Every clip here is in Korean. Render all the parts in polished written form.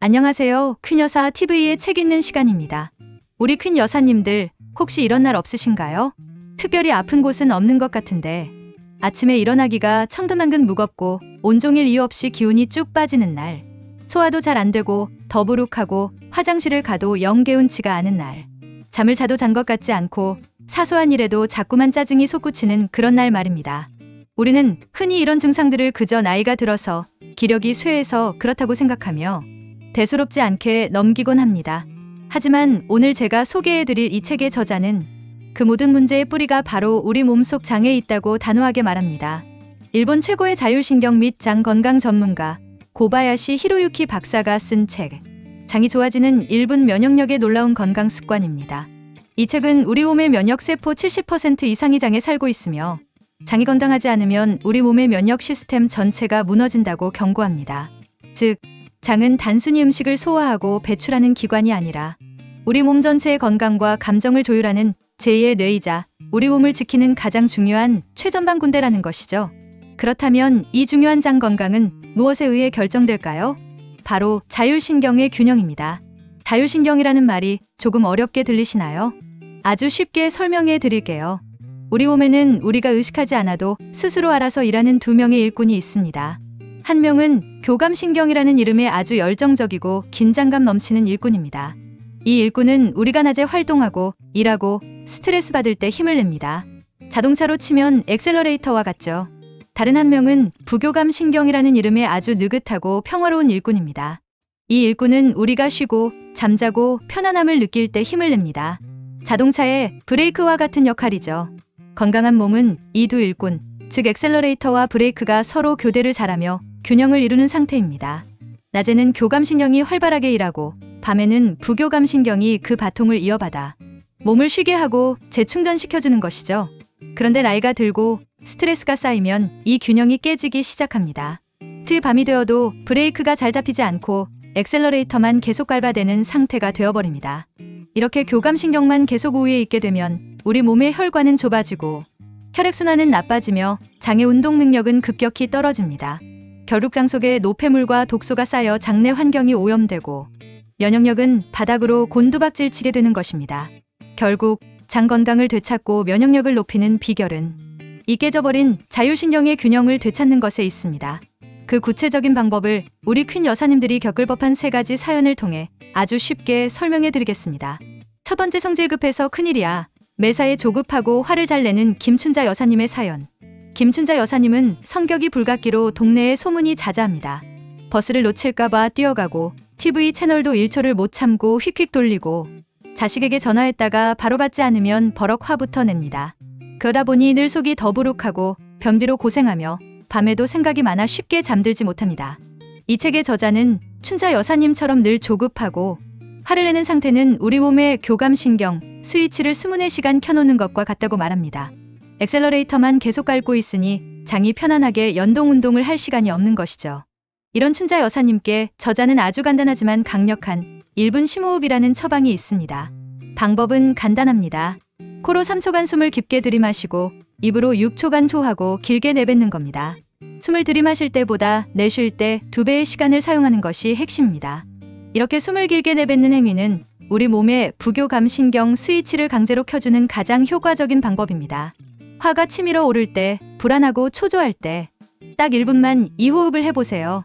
안녕하세요. 퀸 여사 TV의 책 읽는 시간입니다. 우리 퀸 여사님들 혹시 이런 날 없으신가요? 특별히 아픈 곳은 없는 것 같은데 아침에 일어나기가 천근만근 무겁고 온종일 이유 없이 기운이 쭉 빠지는 날, 소화도 잘 안 되고 더부룩하고 화장실을 가도 영 개운치가 않은 날, 잠을 자도 잔 것 같지 않고 사소한 일에도 자꾸만 짜증이 솟구치는 그런 날 말입니다. 우리는 흔히 이런 증상들을 그저 나이가 들어서 기력이 쇠해서 그렇다고 생각하며 대수롭지 않게 넘기곤 합니다. 하지만 오늘 제가 소개해드릴 이 책의 저자는 그 모든 문제의 뿌리가 바로 우리 몸속 장에 있다고 단호하게 말합니다. 일본 최고의 자율신경 및 장 건강 전문가 고바야시 히로유키 박사가 쓴 책, 장이 좋아지는 1분 면역력의 놀라운 건강 습관입니다. 이 책은 우리 몸의 면역세포 70% 이상이 장에 살고 있으며 장이 건강하지 않으면 우리 몸의 면역 시스템 전체가 무너진다고 경고합니다. 즉, 장은 단순히 음식을 소화하고 배출하는 기관이 아니라 우리 몸 전체의 건강과 감정을 조율하는 제2의 뇌이자 우리 몸을 지키는 가장 중요한 최전방 군대라는 것이죠. 그렇다면 이 중요한 장 건강은 무엇에 의해 결정될까요? 바로 자율신경의 균형입니다. 자율신경이라는 말이 조금 어렵게 들리시나요? 아주 쉽게 설명해 드릴게요. 우리 몸에는 우리가 의식하지 않아도 스스로 알아서 일하는 두 명의 일꾼이 있습니다. 한 명은 교감신경이라는 이름의 아주 열정적이고 긴장감 넘치는 일꾼입니다. 이 일꾼은 우리가 낮에 활동하고 일하고 스트레스 받을 때 힘을 냅니다. 자동차로 치면 엑셀러레이터와 같죠. 다른 한 명은 부교감신경이라는 이름의 아주 느긋하고 평화로운 일꾼입니다. 이 일꾼은 우리가 쉬고 잠자고 편안함을 느낄 때 힘을 냅니다. 자동차의 브레이크와 같은 역할이죠. 건강한 몸은 이 두 일꾼, 즉 엑셀러레이터와 브레이크가 서로 교대를 잘하며 균형을 이루는 상태입니다. 낮에는 교감신경이 활발하게 일하고 밤에는 부교감신경이 그 바통을 이어받아 몸을 쉬게 하고 재충전시켜주는 것이죠. 그런데 나이가 들고 스트레스가 쌓이면 이 균형이 깨지기 시작합니다. 밤이 되어도 브레이크가 잘 잡히지 않고 엑셀러레이터만 계속 밟아대는 상태가 되어버립니다. 이렇게 교감신경만 계속 우위에 있게 되면 우리 몸의 혈관은 좁아지고 혈액순환은 나빠지며 장의 운동 능력은 급격히 떨어집니다. 결국 장 속에 노폐물과 독소가 쌓여 장내 환경이 오염되고 면역력은 바닥으로 곤두박질 치게 되는 것입니다. 결국 장 건강을 되찾고 면역력을 높이는 비결은 이 깨져버린 자율신경의 균형을 되찾는 것에 있습니다. 그 구체적인 방법을 우리 퀸 여사님들이 겪을 법한 3가지 사연을 통해 아주 쉽게 설명해 드리겠습니다. 첫 번째, 성질급해서 큰일이야. 매사에 조급하고 화를 잘 내는 김춘자 여사님의 사연. 김춘자 여사님은 성격이 불같기로 동네에 소문이 자자합니다. 버스를 놓칠까봐 뛰어가고 TV 채널도 1초를 못 참고 휙휙 돌리고 자식에게 전화했다가 바로 받지 않으면 버럭 화부터 냅니다. 그러다 보니 늘 속이 더부룩하고 변비로 고생하며 밤에도 생각이 많아 쉽게 잠들지 못합니다. 이 책의 저자는 춘자 여사님처럼 늘 조급하고 화를 내는 상태는 우리 몸의 교감신경 스위치를 24시간 켜놓는 것과 같다고 말합니다. 엑셀러레이터만 계속 밟고 있으니 장이 편안하게 연동운동을 할 시간이 없는 것이죠. 이런 춘자 여사님께 저자는 아주 간단하지만 강력한 1분 심호흡이라는 처방이 있습니다. 방법은 간단합니다. 코로 3초간 숨을 깊게 들이마시고 입으로 6초간 토하고 길게 내뱉는 겁니다. 숨을 들이마실 때보다 내쉴 때 2배의 시간을 사용하는 것이 핵심입니다. 이렇게 숨을 길게 내뱉는 행위는 우리 몸의 부교감신경 스위치를 강제로 켜주는 가장 효과적인 방법입니다. 화가 치밀어 오를 때, 불안하고 초조할 때 딱 1분만 이 호흡을 해보세요.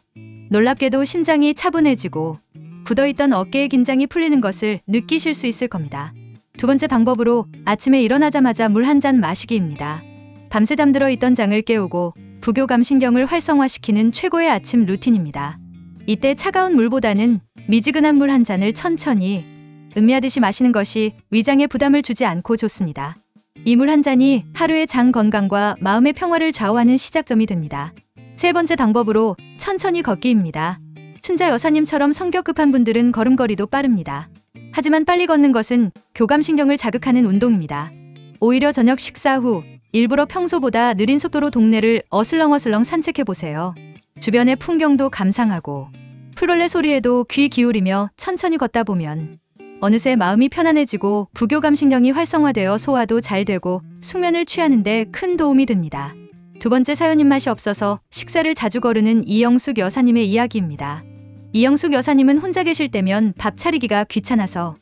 놀랍게도 심장이 차분해지고 굳어있던 어깨의 긴장이 풀리는 것을 느끼실 수 있을 겁니다. 두 번째 방법으로 아침에 일어나자마자 물 한 잔 마시기입니다. 밤새 잠들어 있던 장을 깨우고 부교감신경을 활성화시키는 최고의 아침 루틴입니다. 이때 차가운 물보다는 미지근한 물 한 잔을 천천히 음미하듯이 마시는 것이 위장에 부담을 주지 않고 좋습니다. 이 물 한 잔이 하루의 장 건강과 마음의 평화를 좌우하는 시작점이 됩니다. 세 번째 방법으로 천천히 걷기입니다. 춘자 여사님처럼 성격 급한 분들은 걸음걸이도 빠릅니다. 하지만 빨리 걷는 것은 교감신경을 자극하는 운동입니다. 오히려 저녁 식사 후 일부러 평소보다 느린 속도로 동네를 어슬렁어슬렁 산책해보세요. 주변의 풍경도 감상하고 풀벌레 소리에도 귀 기울이며 천천히 걷다 보면 어느새 마음이 편안해지고 부교감신경이 활성화되어 소화도 잘 되고 숙면을 취하는 데 큰 도움이 됩니다. 두 번째, 사연 입맛이 없어서 식사를 자주 거르는 이영숙 여사님의 이야기입니다. 이영숙 여사님은 혼자 계실 때면 밥 차리기가 귀찮아서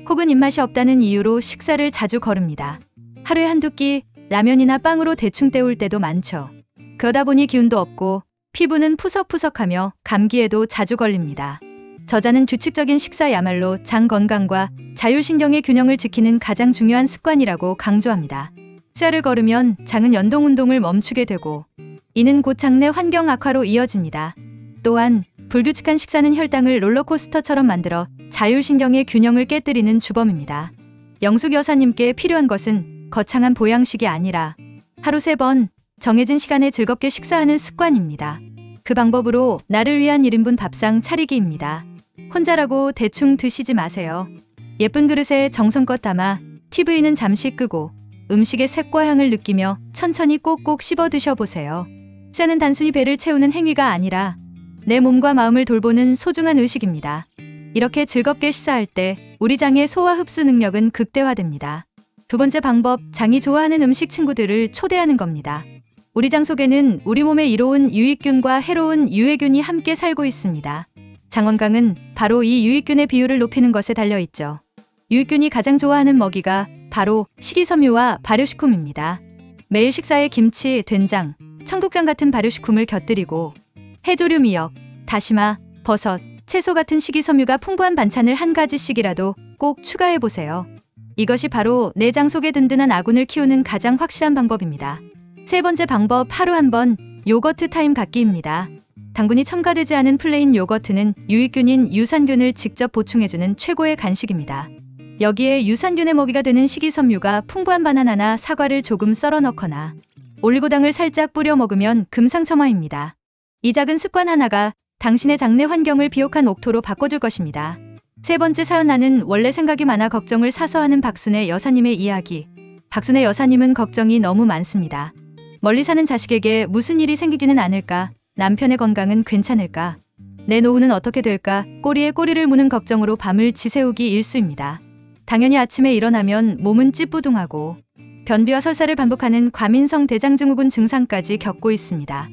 혹은 입맛이 없다는 이유로 식사를 자주 거릅니다. 하루에 한두 끼 라면이나 빵으로 대충 때울 때도 많죠. 그러다 보니 기운도 없고 피부는 푸석푸석하며 감기에도 자주 걸립니다. 저자는 규칙적인 식사야말로 장 건강과 자율신경의 균형을 지키는 가장 중요한 습관이라고 강조합니다. 식사를 거르면 장은 연동운동을 멈추게 되고 이는 곧 장내 환경 악화로 이어집니다. 또한 불규칙한 식사는 혈당을 롤러코스터처럼 만들어 자율신경의 균형을 깨뜨리는 주범입니다. 영숙 여사님께 필요한 것은 거창한 보양식이 아니라 하루 3번 정해진 시간에 즐겁게 식사하는 습관입니다. 그 방법으로 나를 위한 1인분 밥상 차리기입니다. 혼자라고 대충 드시지 마세요. 예쁜 그릇에 정성껏 담아 TV는 잠시 끄고 음식의 색과 향을 느끼며 천천히 꼭꼭 씹어 드셔보세요. 식사는 단순히 배를 채우는 행위가 아니라 내 몸과 마음을 돌보는 소중한 의식입니다. 이렇게 즐겁게 식사할 때 우리 장의 소화 흡수 능력은 극대화됩니다. 두 번째 방법, 장이 좋아하는 음식 친구들을 초대하는 겁니다. 우리 장 속에는 우리 몸에 이로운 유익균과 해로운 유해균이 함께 살고 있습니다. 장 건강은 바로 이 유익균의 비율을 높이는 것에 달려있죠. 유익균이 가장 좋아하는 먹이가 바로 식이섬유와 발효식품입니다. 매일 식사에 김치, 된장, 청국장 같은 발효식품을 곁들이고 해조류, 미역, 다시마, 버섯, 채소 같은 식이섬유가 풍부한 반찬을 한 가지씩이라도 꼭 추가해보세요. 이것이 바로 내장 속에 든든한 아군을 키우는 가장 확실한 방법입니다. 세 번째 방법, 하루 한 번 요거트 타임 갖기입니다. 당분이 첨가되지 않은 플레인 요거트는 유익균인 유산균을 직접 보충해주는 최고의 간식입니다. 여기에 유산균의 먹이가 되는 식이섬유가 풍부한 바나나나 사과를 조금 썰어 넣거나 올리고당을 살짝 뿌려 먹으면 금상첨화입니다. 이 작은 습관 하나가 당신의 장내 환경을 비옥한 옥토로 바꿔줄 것입니다. 세 번째 사연, 나는 원래 생각이 많아 걱정을 사서 하는 박순애 여사님의 이야기. 박순애 여사님은 걱정이 너무 많습니다. 멀리 사는 자식에게 무슨 일이 생기지는 않을까? 남편의 건강은 괜찮을까? 내 노후는 어떻게 될까? 꼬리에 꼬리를 무는 걱정으로 밤을 지새우기 일쑤입니다. 당연히 아침에 일어나면 몸은 찌뿌둥하고 변비와 설사를 반복하는 과민성 대장증후군 증상까지 겪고 있습니다.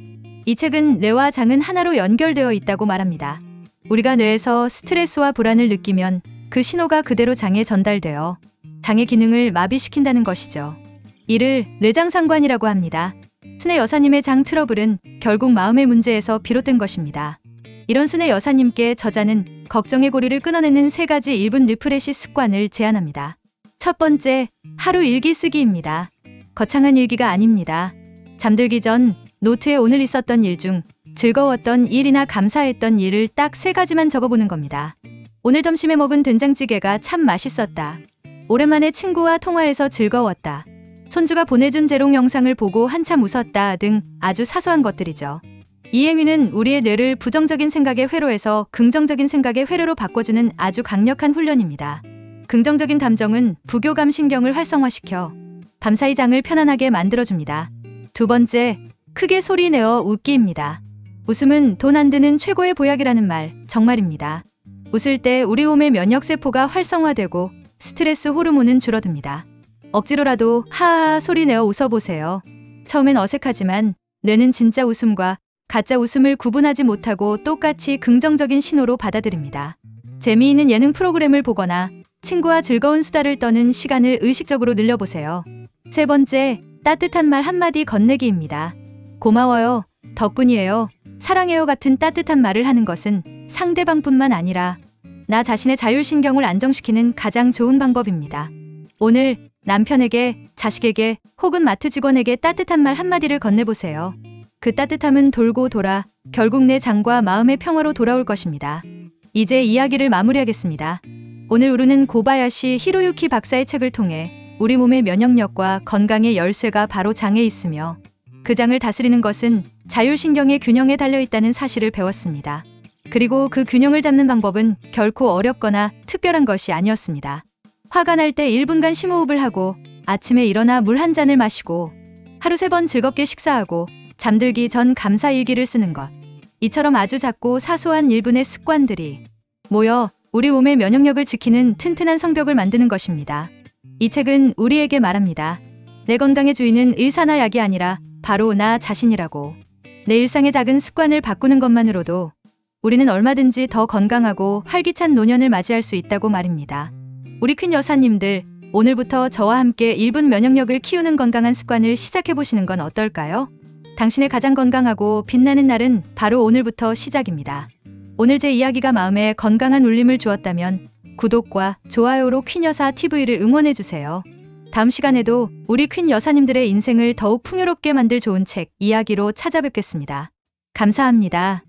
이 책은 뇌와 장은 하나로 연결되어 있다고 말합니다. 우리가 뇌에서 스트레스와 불안을 느끼면 그 신호가 그대로 장에 전달되어 장의 기능을 마비시킨다는 것이죠. 이를 뇌장상관이라고 합니다. 순애 여사님의 장 트러블은 결국 마음의 문제에서 비롯된 것입니다. 이런 순애 여사님께 저자는 걱정의 고리를 끊어내는 3가지 1분 리프레시 습관을 제안합니다. 첫 번째, 하루 일기 쓰기입니다. 거창한 일기가 아닙니다. 잠들기 전 노트에 오늘 있었던 일 중 즐거웠던 일이나 감사했던 일을 딱 3가지만 적어보는 겁니다. 오늘 점심에 먹은 된장찌개가 참 맛있었다. 오랜만에 친구와 통화해서 즐거웠다. 손주가 보내준 재롱 영상을 보고 한참 웃었다 등 아주 사소한 것들이죠. 이 행위는 우리의 뇌를 부정적인 생각의 회로에서 긍정적인 생각의 회로로 바꿔주는 아주 강력한 훈련입니다. 긍정적인 감정은 부교감 신경을 활성화시켜 밤사이 장을 편안하게 만들어줍니다. 두 번째, 크게 소리 내어 웃기입니다. 웃음은 돈 안 드는 최고의 보약이라는 말 정말입니다. 웃을 때 우리 몸의 면역세포가 활성화되고 스트레스 호르몬은 줄어듭니다. 억지로라도 하하하 소리 내어 웃어보세요. 처음엔 어색하지만 뇌는 진짜 웃음과 가짜 웃음을 구분하지 못하고 똑같이 긍정적인 신호로 받아들입니다. 재미있는 예능 프로그램을 보거나 친구와 즐거운 수다를 떠는 시간을 의식적으로 늘려보세요. 세 번째, 따뜻한 말 한마디 건네기입니다. 고마워요, 덕분이에요, 사랑해요 같은 따뜻한 말을 하는 것은 상대방뿐만 아니라 나 자신의 자율신경을 안정시키는 가장 좋은 방법입니다. 오늘 남편에게, 자식에게 혹은 마트 직원에게 따뜻한 말 한마디를 건네보세요. 그 따뜻함은 돌고 돌아 결국 내 장과 마음의 평화로 돌아올 것입니다. 이제 이야기를 마무리하겠습니다. 오늘 우리는 고바야시 히로유키 박사의 책을 통해 우리 몸의 면역력과 건강의 열쇠가 바로 장에 있으며 그 장을 다스리는 것은 자율신경의 균형에 달려있다는 사실을 배웠습니다. 그리고 그 균형을 잡는 방법은 결코 어렵거나 특별한 것이 아니었습니다. 화가 날 때 1분간 심호흡을 하고 아침에 일어나 물 한 잔을 마시고 하루 3번 즐겁게 식사하고 잠들기 전 감사일기를 쓰는 것. 이처럼 아주 작고 사소한 1분의 습관들이 모여 우리 몸의 면역력을 지키는 튼튼한 성벽을 만드는 것입니다. 이 책은 우리에게 말합니다. 내 건강의 주인은 의사나 약이 아니라 바로 나 자신이라고. 내 일상의 작은 습관을 바꾸는 것만으로도 우리는 얼마든지 더 건강하고 활기찬 노년을 맞이할 수 있다고 말입니다. 우리 퀸 여사님들, 오늘부터 저와 함께 1분 면역력을 키우는 건강한 습관을 시작해보시는 건 어떨까요? 당신의 가장 건강하고 빛나는 날은 바로 오늘부터 시작입니다. 오늘 제 이야기가 마음에 건강한 울림을 주었다면 구독과 좋아요로 퀸 여사 TV를 응원해주세요. 다음 시간에도 우리 퀸 여사님들의 인생을 더욱 풍요롭게 만들 좋은 책, 이야기로 찾아뵙겠습니다. 감사합니다.